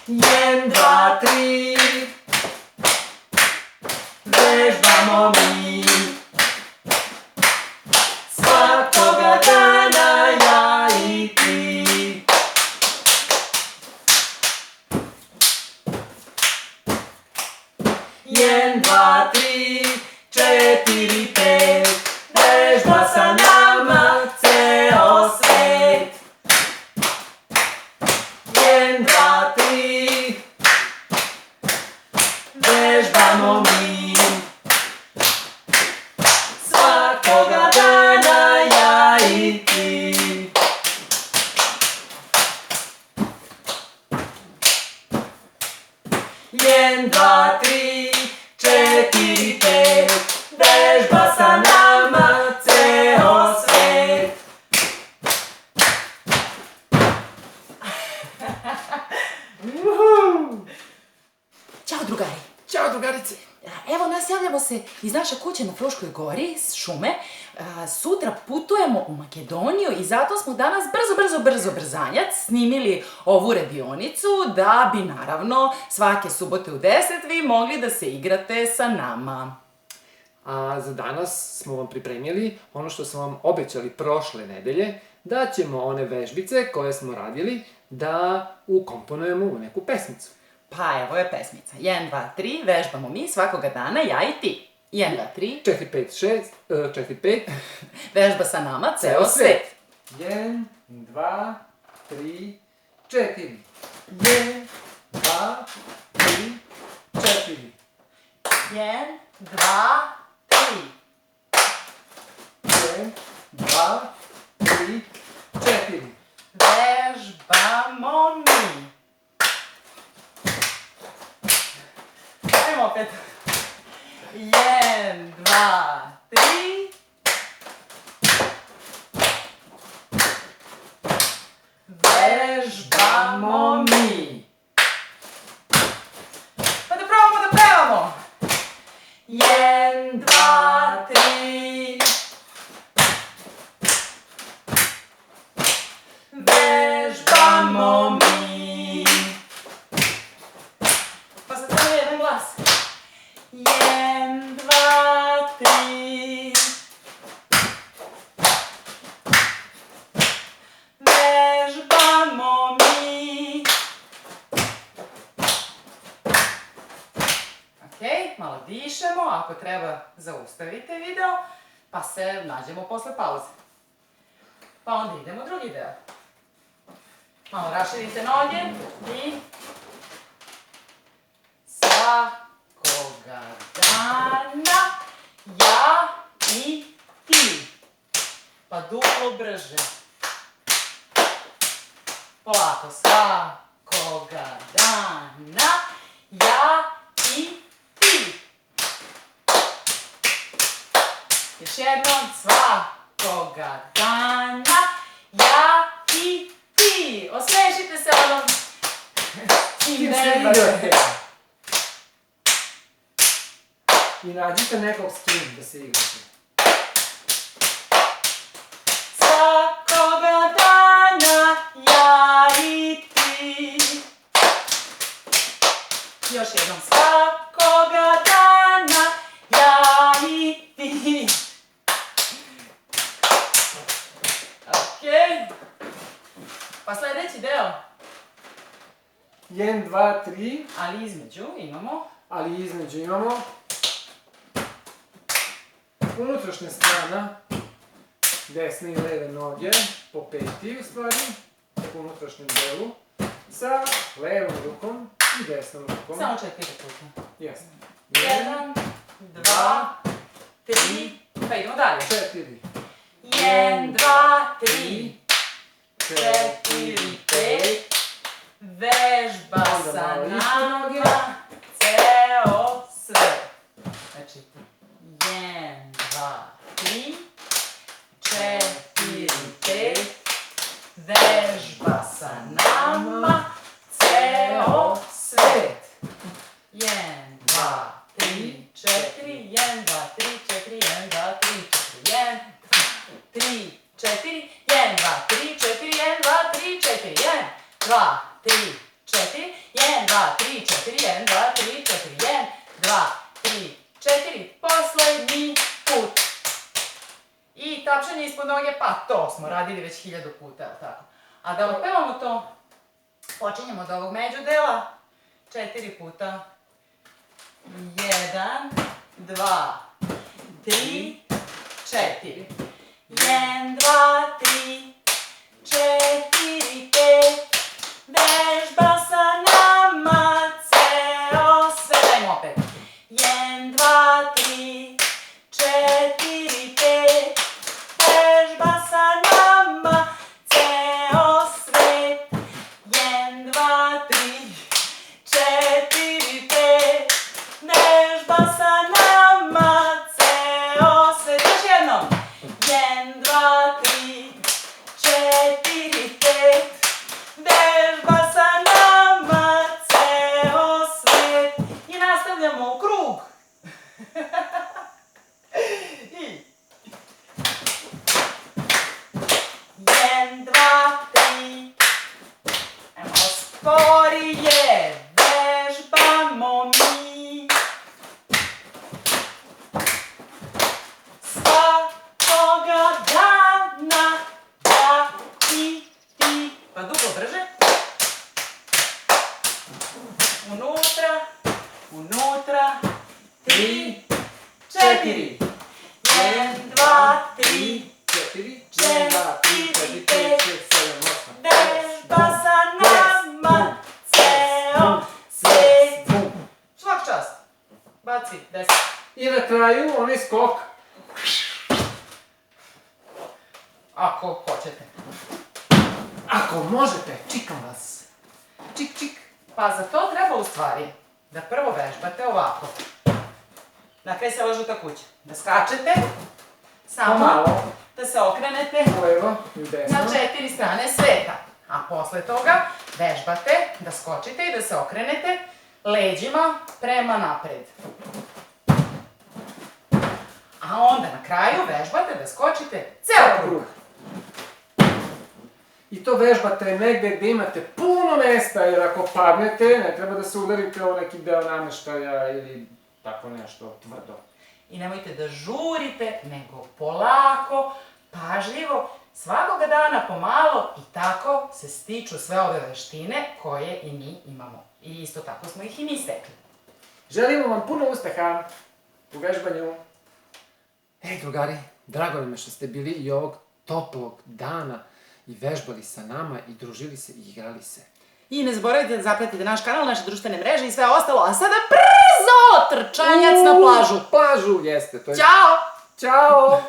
1, 2, 3. Vežbamo mi svakoga dana ja i ti. 1, 2, 3, 4, 5. Vežba sa nama ceo svet. 1, 2, 3. Vežbamo mi svakoga dana ja i ti. 1, 2, 3, 4, 5. Vežba sa nama ceo svet. Ćao drugari! Ćao drugarice! Evo nas, javljamo se iz naše kuće na Fruškoj gori, s šume. Sutra putujemo u Makedoniju i zato smo danas brzanjac snimili ovu radionicu da bi naravno svake subote u 10 vi mogli da se igrate sa nama. A za danas smo vam pripremili ono što smo vam obećali prošle nedelje, da ćemo one vežbice koje smo radili da ukomponujemo u neku pesmicu. Pa evo je pesmica. 1, 2, 3, vežbamo mi svakoga dana, ja i ti. 1, 2, 3, 4, 5, 6, 4, 5. vežba sa nama ceo svet. 1, 2, 3, 4. 1, 2, 3, 4. 1, 2, 3. 1, 2, 3, 4. Vežbamo mi. Ajmo opet. 1, 2, 3. Vežbamo mi. Pa da probamo da pevamo. 1, 2, 3. Vežbamo mi. Pa sad samo jedan glas. 1, 2, 3. Vežbamo mi. Okej, malo dišemo, ako treba zaustavite video, pa se nađemo posle pauze. Pa onda idemo u drugi deo. Malo raširite noge i svakoga dana ja i ti. Pa duplo brže. Polako, svakoga dana ja i ti. Još jednom, svakoga dana ja i ti. Osmešite se onom. I nađite nekog s kim da se igrate. Svakoga dana ja i ti. Još jednom, svakoga dana ja i ti. Okej. Pa sledeći deo. 1, 2, 3, Ali između imamo. ali između imamo unutrašnja strana desne i leve noge, po peti u stvari, u unutrašnjem delu, sa levom rukom i desnom rukom. Samo 4 puta. Jeste. 1, 2, 3, pa idemo dalje. 4. 1, 2, 3, 4, 5, vežba sa nama, ceo svet. Znači, 1, 2, 3, 4, 5, vežba sa nama, ceo svet. 1, 2, 3, 4, 1, 2, 3, 4, 1, 2, 3, 4, 1, 3, 4, 1, 2, 3, 4, 1, 2, 3, 4, 1, 2, 3, 4, 1, 2, 3, 4, 1, 2, 3, 4, 1, 2, 3, 4, poslednji put. I tapšanje ispod noge, pa to smo radili već 1000 puta, jel tako? A da otpevamo to, počinjemo od ovog međudela, 4 puta. 1, 2, 3, 4. 1, 2, 3, 4, 5. Vežba sa nama ceo sve. Dajmo opet. 1, 2, 3, 4, 5. Vežba sa nama ceo svet. 1, 2, 3, 4, 5. Vežba sa nama ceo svet. Još jednom. 1, 2, 3, 4, 5. Vežba sa nama ceo svet. I nastavljamo u krug. I 1, 2, 3. Ajmo sporije. Vežbamo mi. Svakoga dana. Ja i ti. Pa duplo brže. Unutra, unutra. 3, 4. 1, 2, 3. 4, 1, 2, 3, 4, 5, 6, 7, 8. Vežba sa nama ceo svet. Svak čast. Baci 10. I na kraju onaj skok. Ako hoćete. Ako možete, čikam vas. Čik, čik. Pa za to treba u stvari da prvo vežbate ovako. Na kraj sela žuta kuća. Da skačete, samo Pomalo. da se okrenete Levo i desno. na 4 strane sveta. A posle toga vežbate da skočite i da se okrenete leđima prema napred. A onda na kraju vežbate da skočite ceo krug. I to vežbate negde gde imate puno mesta, jer ako padnete, ne treba da se udarite o neki deo nameštaja ili tako nešto tvrdo. I nemojte da žurite, nego polako, pažljivo, svakoga dana pomalo i tako se stiču sve ove veštine koje i mi imamo. I isto tako smo ih i mi stekli. Želimo vam puno uspeha u vežbanju. Ej, drugari, drago nam je što ste bili i ovog toplog dana i vežbali sa nama i družili se i igrali se. I ne zaboravite da zapratite naš kanal, naše društvene mreže i sve ostalo, a sada brzo trčanjac na plažu. Plažu, jeste. To je... Ćao! Ćao!